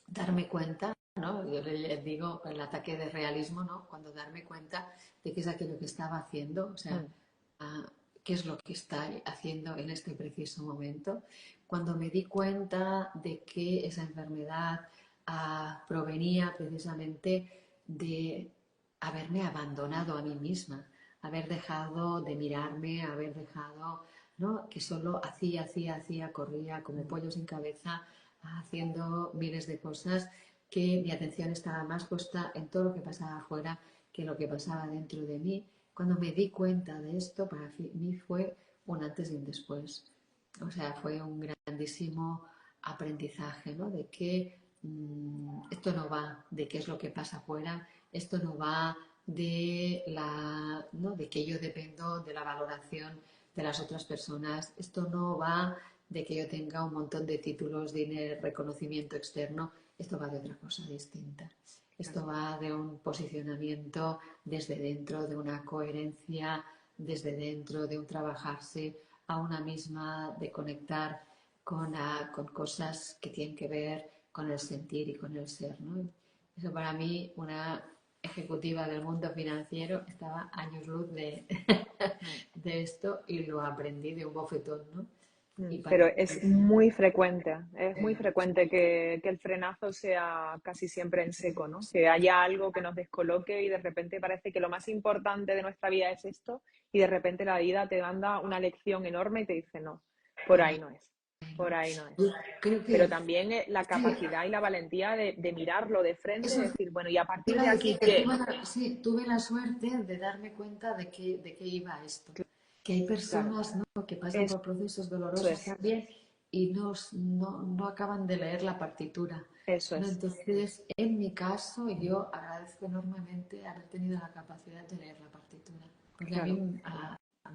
darme cuenta, ¿no? Yo les digo el ataque de realismo, ¿no? Cuando darme cuenta de qué es aquello que estaba haciendo, o sea, Mm, qué es lo que está haciendo en este preciso momento. Cuando me di cuenta de que esa enfermedad provenía precisamente de haberme abandonado a mí misma, haber dejado de mirarme, haber dejado, ¿no? Que solo hacía, corría como mm, pollo sin cabeza, haciendo miles de cosas, que mi atención estaba más puesta en todo lo que pasaba afuera que lo que pasaba dentro de mí. Cuando me di cuenta de esto, para mí fue un antes y un después. O sea, fue un grandísimo aprendizaje, ¿no? De que esto no va de qué es lo que pasa afuera, esto no va ¿no? De que yo dependo de la valoración de las otras personas, esto no va de que yo tenga un montón de títulos, de reconocimiento externo, esto va de otra cosa distinta. claro. Esto va de un posicionamiento desde dentro, de una coherencia desde dentro, de un trabajarse a una misma, de conectar con cosas que tienen que ver con el sentir y con el ser, ¿no? Eso para mí, una ejecutiva del mundo financiero, estaba años luz Mm. de esto y lo aprendí de un bofetón, ¿no? Y Pero para es muy frecuente que el frenazo sea casi siempre en seco, ¿no? Que haya algo que nos descoloque y de repente parece que lo más importante de nuestra vida es esto y de repente la vida te manda una lección enorme y te dice, no, por por ahí ahí, no es, por ¿no? ahí no Yo es. creo Pero que también la es que capacidad y la valentía de mirarlo de frente y eso decir, bueno, ¿y a te partir iba de a decir aquí que qué? sí, tuve la suerte de darme cuenta de qué iba esto. Que hay Claro, personas, ¿no? Que pasan eso por procesos dolorosos es, también y no acaban de leer la partitura, eso ¿no? es, Entonces, en mi caso, yo agradezco enormemente haber tenido la capacidad de leer la partitura, porque a claro. mí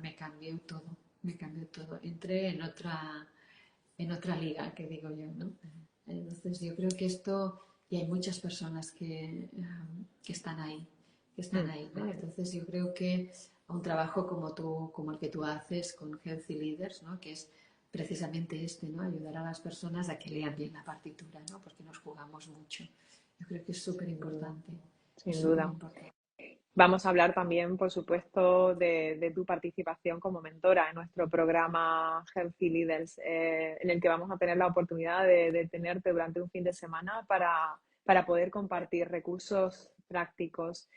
me cambió todo, me cambió todo. Entré en otra liga, que digo yo, ¿no? Entonces yo creo que esto, y hay muchas personas que están ahí, Mm, ¿no? Entonces yo creo que un trabajo como el que tú haces con Healthy Leaders, ¿no? Que es precisamente este, ¿no? Ayudar a las personas a que lean bien la partitura, ¿no? Porque nos jugamos mucho. Yo creo que es súper sin duda, importante, es sin súper duda. importante. Vamos a hablar también, por supuesto, de tu participación como mentora en nuestro programa Healthy Leaders, en el que vamos a tener la oportunidad de tenerte durante un fin de semana para poder compartir recursos prácticos.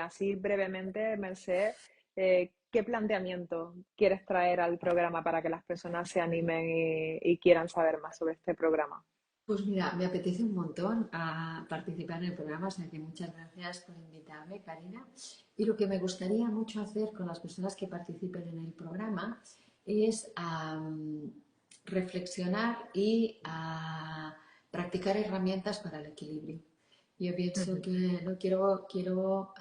Así brevemente, Merced, ¿qué planteamiento quieres traer al programa para que las personas se animen y quieran saber más sobre este programa? Pues mira, me apetece un montón a participar en el programa, o sea que muchas gracias por invitarme, Karina. Y lo que me gustaría mucho hacer con las personas que participen en el programa es reflexionar y practicar herramientas para el equilibrio. Yo pienso Ujú. que no quiero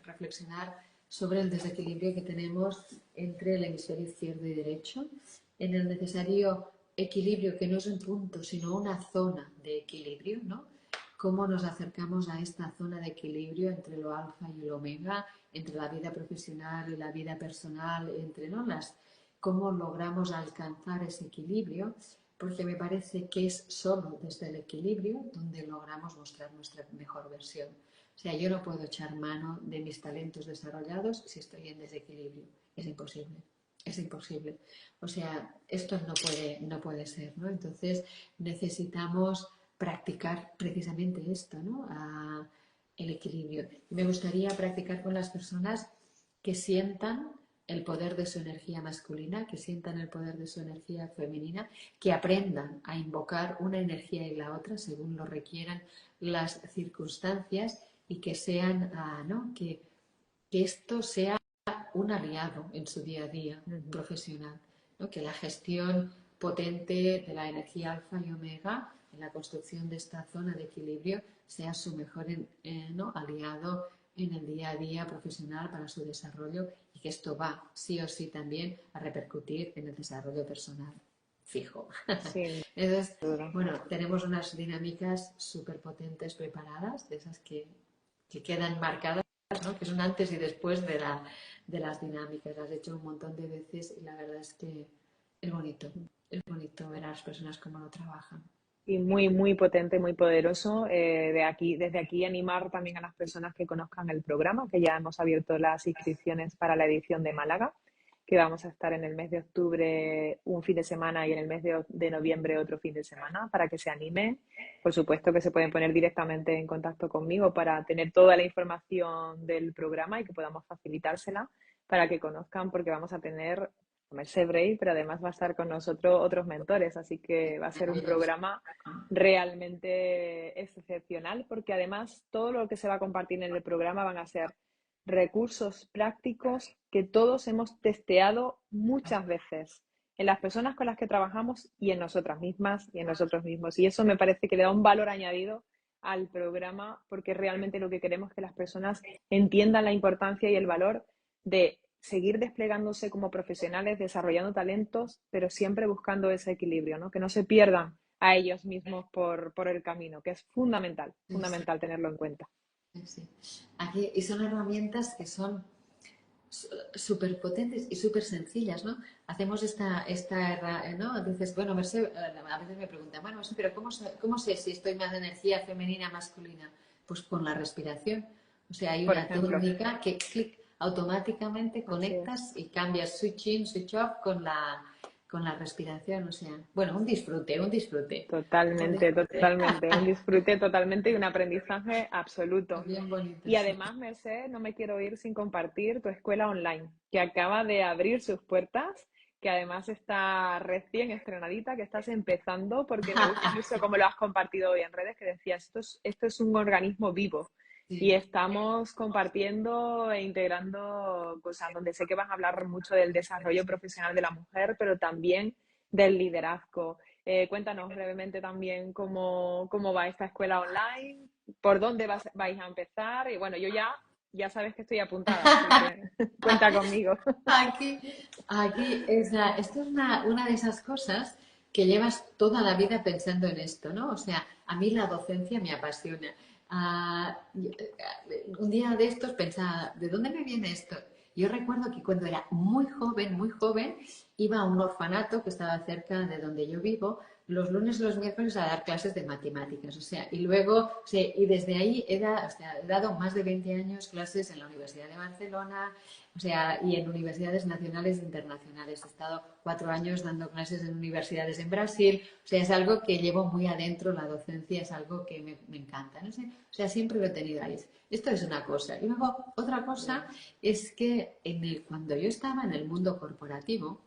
reflexionar sobre el desequilibrio que tenemos entre el hemisferio izquierdo y derecho, en el necesario equilibrio, que no es un punto, sino una zona de equilibrio, ¿no? Cómo nos acercamos a esta zona de equilibrio entre lo alfa y el omega, entre la vida profesional y la vida personal, entre ¿no? cómo logramos alcanzar ese equilibrio, porque me parece que es solo desde el equilibrio donde logramos mostrar nuestra mejor versión. O sea, yo no puedo echar mano de mis talentos desarrollados si estoy en desequilibrio. Es imposible. Es imposible. O sea, esto no puede ser, ¿no? Entonces necesitamos practicar precisamente esto, ¿no? El equilibrio. Y me gustaría practicar con las personas que sientan el poder de su energía masculina, que sientan el poder de su energía femenina, que aprendan a invocar una energía y la otra según lo requieran las circunstancias y que sean, ¿no? Que esto sea un aliado en su día a día Ujú. profesional, ¿no? Que la gestión potente de la energía alfa y omega en la construcción de esta zona de equilibrio sea su mejor ¿no? aliado en el día a día profesional para su desarrollo y que esto va sí o sí también a repercutir en el desarrollo personal fijo. Sin Entonces, duda. bueno, tenemos unas dinámicas súper potentes preparadas, de esas que quedan marcadas, ¿no? Que son antes y después de las dinámicas. Las he hecho un montón de veces y la verdad es que es bonito ver a las personas cómo lo trabajan. Y muy, muy potente, muy poderoso. Desde aquí animar también a las personas que conozcan el programa, que ya hemos abierto las inscripciones para la edición de Málaga, que vamos a estar en el mes de octubre un fin de semana y en el mes de noviembre otro fin de semana, para que se animen. Por supuesto que se pueden poner directamente en contacto conmigo para tener toda la información del programa y que podamos facilitársela para que conozcan, porque vamos a tener Merced Bray, pero además va a estar con nosotros otros mentores, así que va a ser un programa realmente excepcional, porque además todo lo que se va a compartir en el programa van a ser recursos prácticos que todos hemos testeado muchas veces en las personas con las que trabajamos y en nosotras mismas y en nosotros mismos. Y eso me parece que le da un valor añadido al programa, porque realmente lo que queremos es que las personas entiendan la importancia y el valor de seguir desplegándose como profesionales, desarrollando talentos, pero siempre buscando ese equilibrio, ¿no? Que no se pierdan a ellos mismos por el camino, que es fundamental, Sí, sí, fundamental tenerlo en cuenta. sí. Aquí, y son herramientas que son súper potentes y súper sencillas, ¿no? Hacemos ¿no? Dices, bueno, Merced, a veces me preguntan, bueno, Merced, pero ¿cómo sé si estoy más de energía femenina, masculina? Pues con la respiración. O sea, hay Por una ejemplo, técnica que clic, automáticamente así es. conectas y cambias switch in, switch off con la respiración. O sea, bueno, un disfrute, un disfrute. Un Totalmente, disfrute. totalmente. Un disfrute totalmente y un aprendizaje absoluto. Bien bonito, Y sí. además, Merced, no me quiero ir sin compartir tu escuela online, que acaba de abrir sus puertas, que además está recién estrenadita, que estás empezando, porque me gusta mucho cómo lo has compartido hoy en redes, que decías, esto es un organismo vivo. Y Sí. estamos compartiendo e integrando cosas donde sé que vas a hablar mucho del desarrollo profesional de la mujer, pero también del liderazgo. Cuéntanos brevemente también cómo va esta escuela online, por dónde vais a empezar. Y bueno, ya sabes que estoy apuntada, así que cuenta conmigo. Aquí, esto es una de esas cosas que llevas toda la vida pensando en esto, ¿no? O sea, a mí la docencia me apasiona. Un día de estos pensaba, ¿de dónde me viene esto? Yo recuerdo que cuando era muy joven, iba a un orfanato que estaba cerca de donde yo vivo los lunes y los miércoles a dar clases de matemáticas, o sea, y luego, o sea, y desde ahí he dado más de 20 años clases en la Universidad de Barcelona, o sea, y en universidades nacionales e internacionales. He estado 4 años dando clases en universidades en Brasil, o sea, es algo que llevo muy adentro, la docencia es algo que me encanta, no sé, o sea, siempre lo he tenido ahí. Esto es una cosa. Y luego, otra cosa es que cuando yo estaba en el mundo corporativo,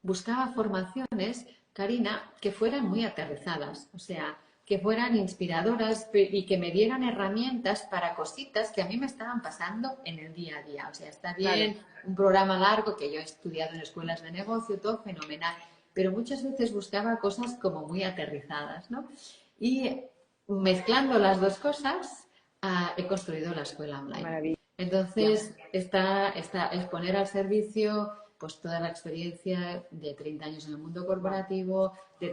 buscaba formaciones, Karina, que fueran muy aterrizadas, o sea, que fueran inspiradoras y que me dieran herramientas para cositas que a mí me estaban pasando en el día a día. O sea, está Claro, bien un programa largo que yo he estudiado en escuelas de negocio, todo fenomenal, pero muchas veces buscaba cosas como muy aterrizadas, ¿no? Y mezclando las dos cosas, he construido la escuela qué online. maravilla. Entonces, es poner al servicio pues toda la experiencia de 30 años en el mundo Wow. corporativo, de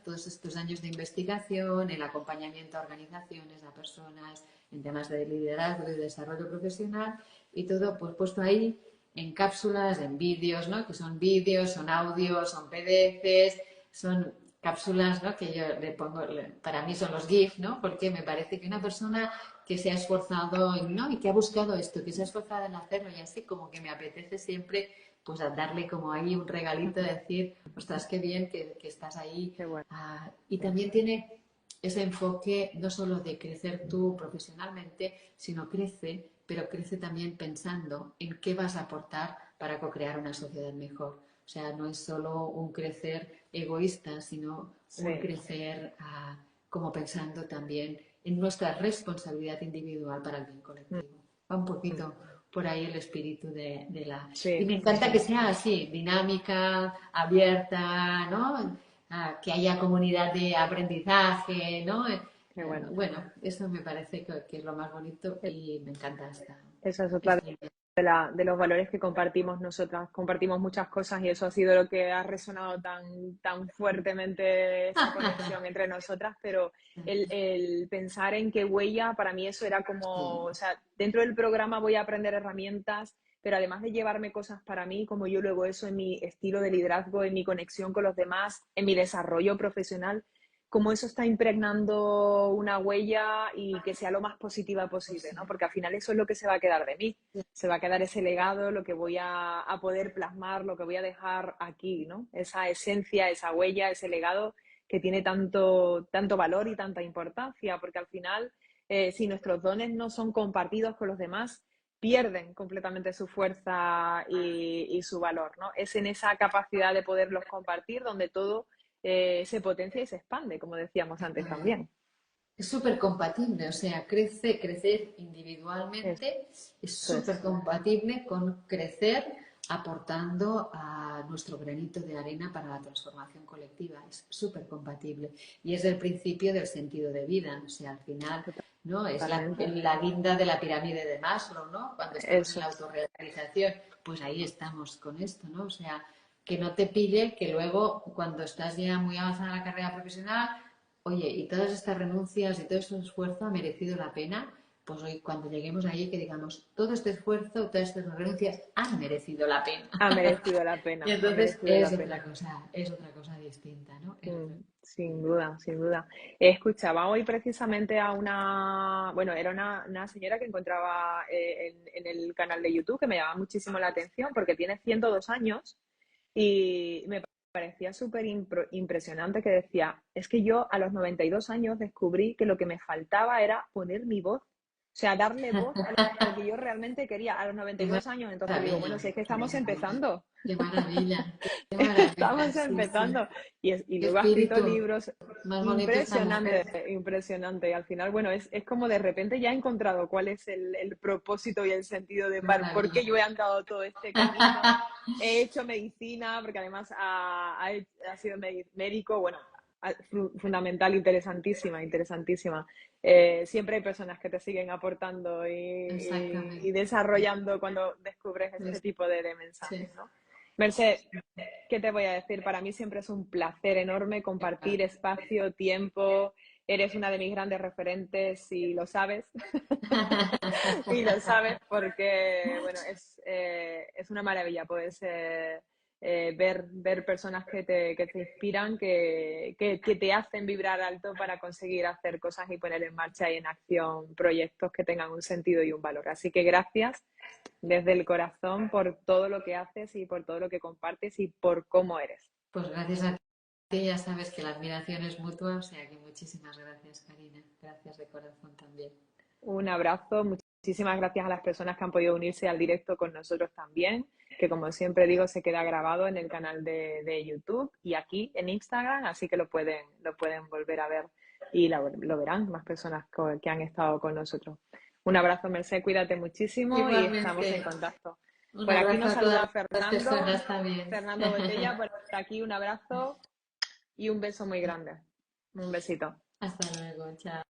todos estos años de investigación, el acompañamiento a organizaciones, a personas, en temas de liderazgo y desarrollo profesional, y todo pues puesto ahí en cápsulas, en vídeos, ¿no? Que son vídeos, son audios, son PDFs, son cápsulas, ¿no? Que yo le pongo, para mí son los GIF, ¿no? Porque me parece que una persona que se ha esforzado, ¿no? Y que ha buscado esto, que se ha esforzado en hacerlo y así como que me apetece siempre pues a darle como ahí un regalito de decir, ostras, qué bien que estás ahí. Qué bueno. Y también tiene ese enfoque no solo de crecer tú profesionalmente, sino crece, pero crece también pensando en qué vas a aportar para co-crear una sociedad mejor. O sea, no es solo un crecer egoísta, sino un Sí. crecer como pensando también en nuestra responsabilidad individual para el bien Mm, colectivo. Va un mm. poquito por ahí el espíritu de la... Y Sí, me encanta que sí. sea así, dinámica, abierta, ¿no? Que haya comunidad de aprendizaje, ¿no? Qué bueno. Bueno, eso me parece que es lo más bonito y me encanta Esa es otra esta idea. de los valores que compartimos nosotras. Compartimos muchas cosas y eso ha sido lo que ha resonado tan fuertemente esa conexión entre nosotras, pero el pensar en qué huella, para mí eso era como, Sí, o sea, dentro del programa voy a aprender herramientas, pero además de llevarme cosas para mí, como yo luego eso en mi estilo de liderazgo, en mi conexión con los demás, en mi desarrollo profesional, cómo eso está impregnando una huella y que sea lo más positiva pues posible, sí. ¿no? Porque al final eso es lo que se va a quedar de mí, se va a quedar ese legado, lo que voy a poder plasmar, lo que voy a dejar aquí, ¿no? Esa esencia, esa huella, ese legado que tiene tanto valor y tanta importancia, porque al final, si nuestros dones no son compartidos con los demás, pierden completamente su fuerza y su valor, ¿no? Es en esa capacidad de poderlos compartir donde todo se potencia y se expande, como decíamos antes también. Es súper compatible, o sea, crecer individualmente es Eso súper es. compatible con crecer aportando a nuestro granito de arena para la transformación colectiva. Es súper compatible. Y es el principio del sentido de vida. O sea, al final, ¿no? Es Totalmente. la guinda de la pirámide de Maslow, ¿no? Cuando estamos en Eso la es. autorrealización, pues ahí estamos con esto, ¿no? O sea, que no te pille que luego, cuando estás ya muy avanzada en la carrera profesional, oye, y todas estas renuncias y todo este esfuerzo ha merecido la pena, pues hoy cuando lleguemos ahí que digamos, todo este esfuerzo, todas estas renuncias han merecido la pena. Ha merecido la Y pena, ha entonces merecido la pena. es otra cosa distinta, ¿no? Es otra... Sin duda, sin duda. Escuchaba hoy precisamente a una, bueno, era una señora que encontraba en el canal de YouTube que me llamaba muchísimo la atención porque tiene 102 años y me parecía súper impresionante que decía, es que yo a los 92 años descubrí que lo que me faltaba era poner mi voz, o sea, darle voz a lo que yo realmente quería a los noventa ¡Qué y dos años. Entonces digo, bueno, maravilla! si es que ¡Qué estamos maravilla! empezando. ¡Qué maravilla! ¡Qué maravilla! Estamos Sí, sí. empezando. Y ¡Qué luego ha escrito espíritu libros más bonito esta impresionante, mujer! impresionante. Y al final, bueno, es como de repente ya he encontrado cuál es el propósito y el sentido de ¡Qué por qué maravilla! yo he andado todo este camino. He hecho medicina, porque además ha sido médico, bueno, fundamental, interesantísima, interesantísima. Siempre hay personas que te siguen aportando y Exactamente. desarrollando cuando descubres este tipo de Sí. mensajes, ¿no? Merced, ¿qué te voy a decir? Para mí siempre es un placer enorme compartir espacio, tiempo. Eres una de mis grandes referentes y lo sabes. Y lo sabes porque, bueno, es una maravilla poder ver personas que te inspiran, que te hacen vibrar alto para conseguir hacer cosas y poner en marcha y en acción proyectos que tengan un sentido y un valor. Así que gracias desde el corazón por todo lo que haces y por todo lo que compartes y por cómo eres. Pues gracias a ti, ya sabes que la admiración es mutua, o sea que muchísimas gracias, Karina. Gracias de corazón también. Un abrazo, muchísimas gracias a las personas que han podido unirse al directo con nosotros también, que como siempre digo, se queda grabado en el canal de YouTube y aquí en Instagram, así que lo pueden volver a ver y lo verán más personas que han estado con nosotros. Un abrazo, Merced, cuídate muchísimo y estamos en Igualmente, contacto. un Por aquí abrazo nos a todas saluda las personas también. Fernando Botella, por aquí un abrazo y un beso muy grande. Un besito. Hasta luego, chao.